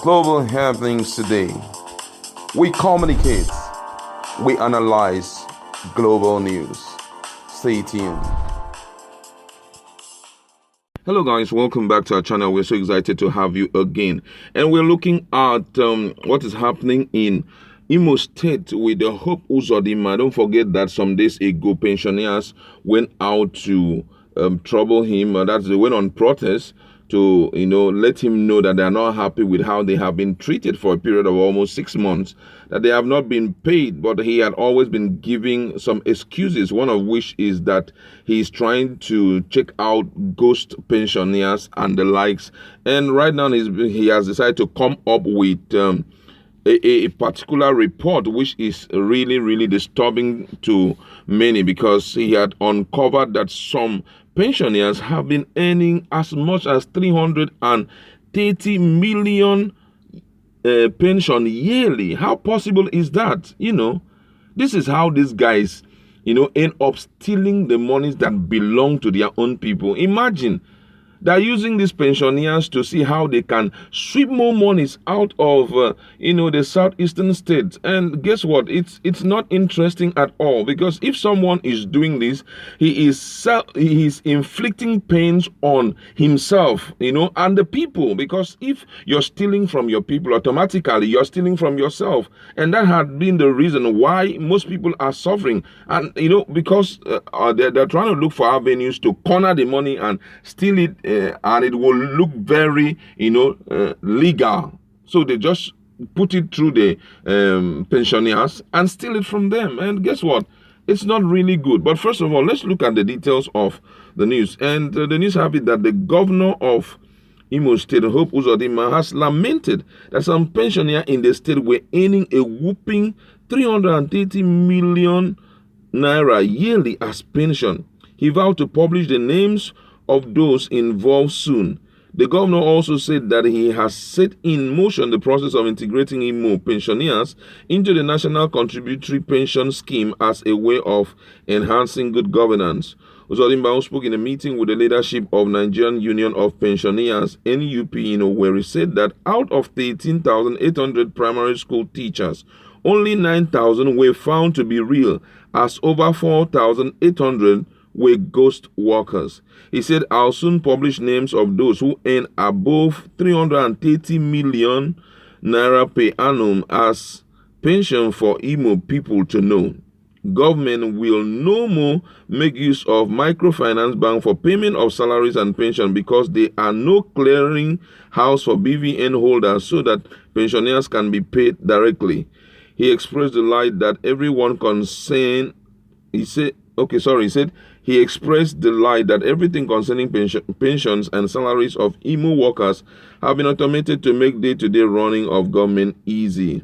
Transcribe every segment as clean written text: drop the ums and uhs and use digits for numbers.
global happenings today. We communicate, we analyze global news. Stay tuned. Hello guys, welcome back to our channel. We're so excited to have you again. And we're looking at what is happening in Imo State with the Hope Uzodinma. Don't forget that some days ago, pensioners went out to trouble him. They went on protest to, let him know that they are not happy with how they have been treated for a period of almost 6 months, that they have not been paid, but he had always been giving some excuses, one of which is that he's trying to check out ghost pensioners and the likes. And right now he has decided to come up with a particular report, which is really, really disturbing to many, because he had uncovered that some pensioners have been earning as much as 330 million pension yearly. How possible is that? This is how these guys, end up stealing the monies that belong to their own people. Imagine. They're using these pensioners to see how they can sweep more monies out of, the southeastern states. And guess what? It's not interesting at all, because if someone is doing this, he is inflicting pains on himself, and the people. Because if you're stealing from your people, automatically you're stealing from yourself, and that had been the reason why most people are suffering. And because they're trying to look for avenues to corner the money and steal it. And it will look very, legal. So they just put it through the pensioners and steal it from them. And guess what? It's not really good. But first of all, let's look at the details of the news. And the news have it that the governor of Imo State, Hope Uzodinma, has lamented that some pensioners in the state were earning a whopping 330 million naira yearly as pension. He vowed to publish the names of those involved soon. The governor also said that he has set in motion the process of integrating Imo pensioners into the National Contributory Pension Scheme as a way of enhancing good governance. Uzodinma spoke in a meeting with the leadership of Nigerian Union of Pensioners, NUP, where he said that out of 13,800 primary school teachers, only 9,000 were found to be real, as over 4,800 were ghost workers. He said, I'll soon publish names of those who earn above 330 million naira per annum as pension for Imo people to know. Government will no more make use of microfinance bank for payment of salaries and pension, because there are no clearing house for BVN holders so that pensioners can be paid directly. He expressed the light that everyone concerned. He said he expressed delight that everything concerning pensions and salaries of Imo workers have been automated to make day-to-day running of government easy.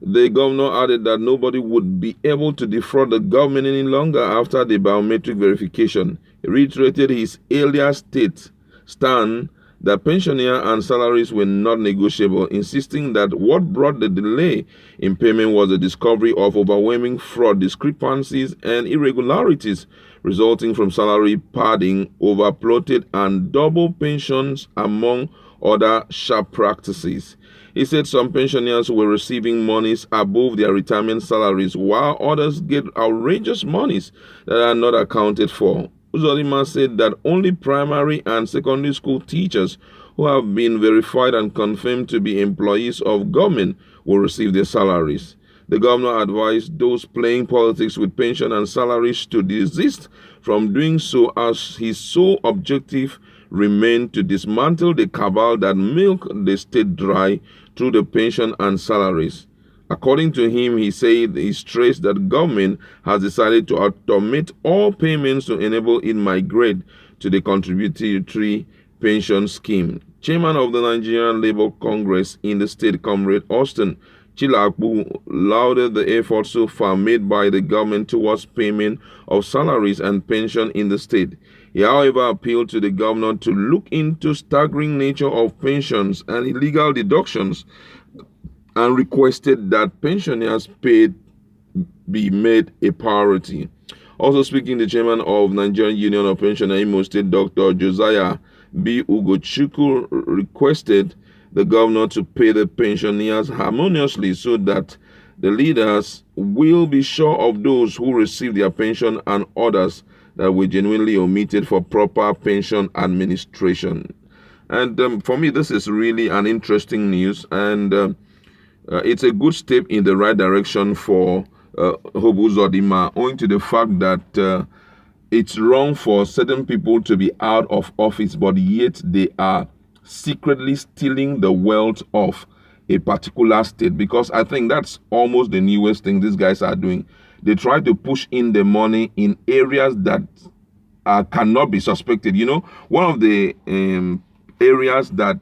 The governor added that nobody would be able to defraud the government any longer after the biometric verification. He reiterated his earlier stand that pensioner and salaries were not negotiable, insisting that what brought the delay in payment was the discovery of overwhelming fraud, discrepancies, and irregularities resulting from salary padding, overplotted, and double pensions, among other sharp practices. He said some pensioners were receiving monies above their retirement salaries, while others get outrageous monies that are not accounted for. Uzodinma said that only primary and secondary school teachers who have been verified and confirmed to be employees of government will receive their salaries. The governor advised those playing politics with pension and salaries to desist from doing so, as his sole objective remained to dismantle the cabal that milk the state dry through the pension and salaries. According to him, he stressed that government has decided to automate all payments to enable it migrate to the contributory pension scheme. Chairman of the Nigerian Labour Congress in the state, Comrade Austin Chilakbu, lauded the effort so far made by the government towards payment of salaries and pension in the state. He, however, appealed to the governor to look into staggering nature of pensions and illegal deductions, and requested that pensioners paid be made a priority. Also speaking, the chairman of Nigerian Union of Pensioners Imo State, Dr. Josiah B. Ugochukwu, requested the governor to pay the pensioners harmoniously so that the leaders will be sure of those who receive their pension and others that were genuinely omitted for proper pension administration. And for me, this is really an interesting news, and it's a good step in the right direction for Hope Uzodinma, owing to the fact that it's wrong for certain people to be out of office, but yet they are secretly stealing the wealth of a particular state, because I think that's almost the newest thing these guys are doing. They try to push in the money in areas that cannot be suspected. You know, one of the areas that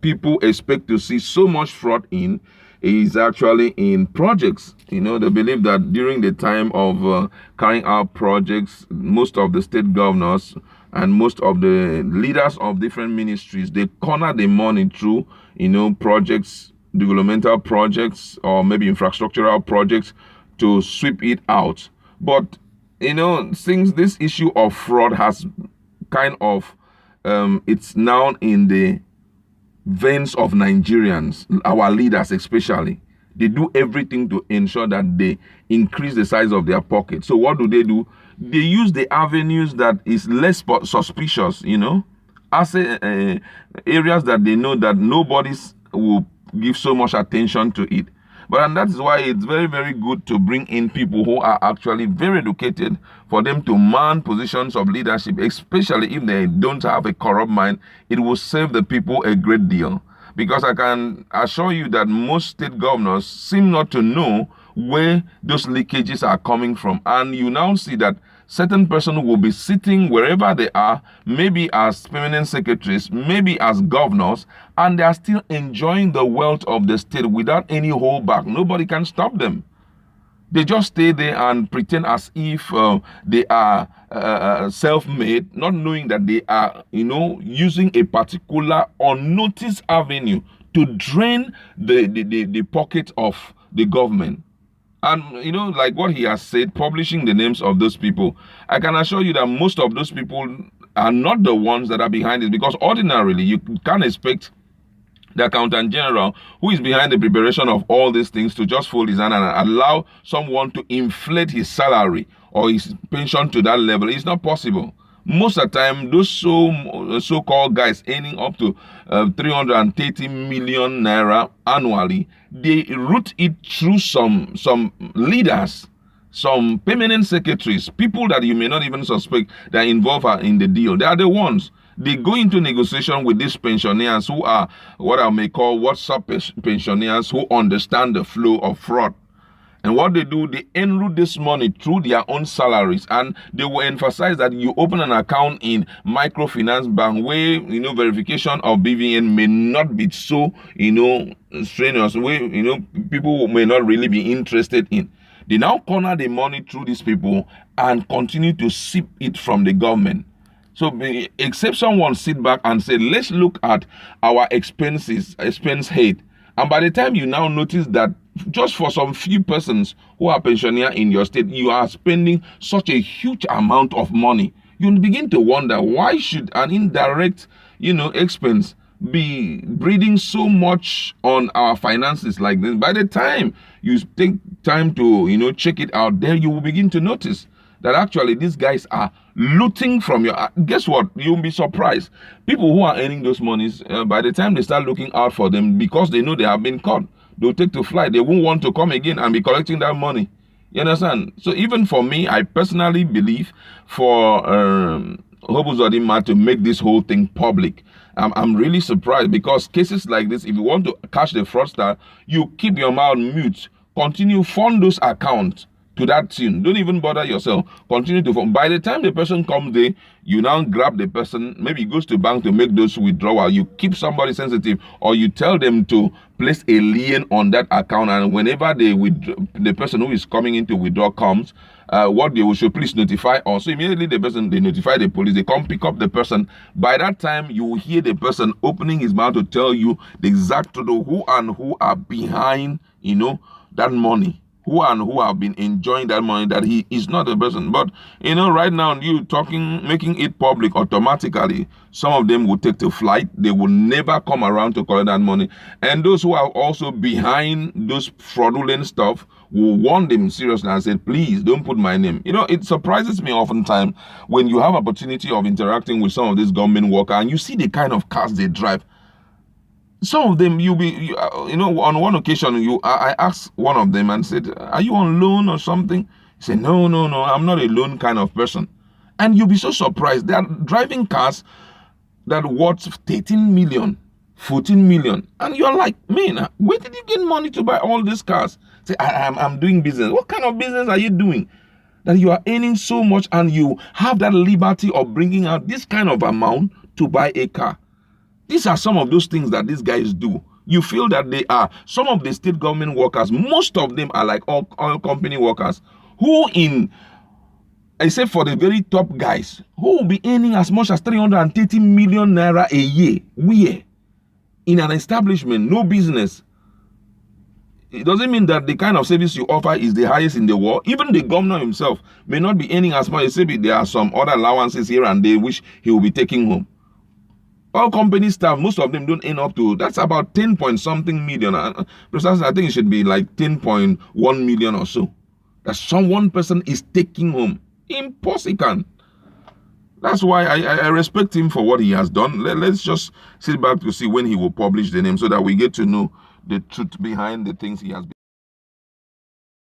people expect to see so much fraud in is actually in projects. You know, they believe that during the time of carrying out projects, most of the state governors and most of the leaders of different ministries, they corner the money through, you know, projects, developmental projects, or maybe infrastructural projects to sweep it out. But, you know, since this issue of fraud has kind of, it's now in the veins of Nigerians, our leaders especially. They do everything to ensure that they increase the size of their pocket. So what do? They use the avenues that is less suspicious, you know, as areas that they know that nobody will give so much attention to it. And that is why it's very, very good to bring in people who are actually very educated, for them to man positions of leadership, especially if they don't have a corrupt mind. It will save the people a great deal. Because I can assure you that most state governors seem not to know where those leakages are coming from. And you now see that certain person will be sitting wherever they are, maybe as permanent secretaries, maybe as governors, and they are still enjoying the wealth of the state without any holdback. Nobody can stop them. They just stay there and pretend as if they are self-made, not knowing that they are, you know, using a particular unnoticed avenue to drain the pocket of the government. And, you know, like what he has said, publishing the names of those people, I can assure you that most of those people are not the ones that are behind it, because ordinarily you can't expect the accountant general, who is behind the preparation of all these things, to just fold his hand and allow someone to inflate his salary or his pension to that level. It's not possible. Most of the time, those so-called guys earning up to 330 million naira annually, they route it through some leaders, some permanent secretaries, people that you may not even suspect that are involved in the deal. They are the ones. They go into negotiation with these pensioners who are what I may call WhatsApp pensioners, who understand the flow of fraud. And what they do, they enroute this money through their own salaries, and they will emphasize that you open an account in microfinance bank where, you know, verification of BVN may not be so, you know, strenuous, where, you know, people may not really be interested in. They now corner the money through these people and continue to sip it from the government. So except someone sit back and say, let's look at our expense head. And by the time you now notice that just for some few persons who are pensioner in your state, you are spending such a huge amount of money, you begin to wonder, why should an indirect, you know, expense be breathing so much on our finances like this? By the time you take time to, you know, check it out, there you will begin to notice that actually these guys are looting from your... Guess what? You'll be surprised. People who are earning those monies, by the time they start looking out for them, because they know they have been caught, they'll take to flight. They won't want to come again and be collecting that money. You understand? So even for me, I personally believe for Hope Uzodinma to make this whole thing public, I'm really surprised, because cases like this, if you want to catch the fraudster, you keep your mouth mute, continue fund those accounts to that tune. Don't even bother yourself. Continue to fund. By the time the person comes there, you now grab the person, maybe he goes to bank to make those withdrawal. You keep somebody sensitive, or you tell them to place a lien on that account, and whenever the person who is coming in to withdraw comes, what they will show, please notify us. So immediately they notify the police, they come pick up the person. By that time, you will hear the person opening his mouth to tell you the exact truth, who are behind, you know, that money. who have been enjoying that money, that he is not a person. But right now, you talking, making it public automatically, some of them will take to flight. They will never come around to collect that money. And those who are also behind those fraudulent stuff will warn them seriously and say, please don't put my name. It surprises me oftentimes when you have opportunity of interacting with some of these government workers and you see the kind of cars they drive. Some of them, on one occasion, I asked one of them and said, are you on loan or something? He said, no, I'm not a loan kind of person. And you'll be so surprised. They are driving cars that worth 13 million, 14 million. And you're like, man, where did you get money to buy all these cars? Say, I'm doing business. What kind of business are you doing that you are earning so much and you have that liberty of bringing out this kind of amount to buy a car? These are some of those things that these guys do. You feel that they are some of the state government workers. Most of them are like all company workers who, except for the very top guys, who will be earning as much as 330 million naira a year. Where? In an establishment, no business. It doesn't mean that the kind of service you offer is the highest in the world. Even the governor himself may not be earning as much. Maybe there are some other allowances here and there which he will be taking home. All company staff, most of them don't earn up to, that's about 10 point something million. Precisely, I think it should be like 10.1 million or so. That one person is taking home. Impossible. That's why I respect him for what he has done. Let's just sit back to see when he will publish the name so that we get to know the truth behind the things he has been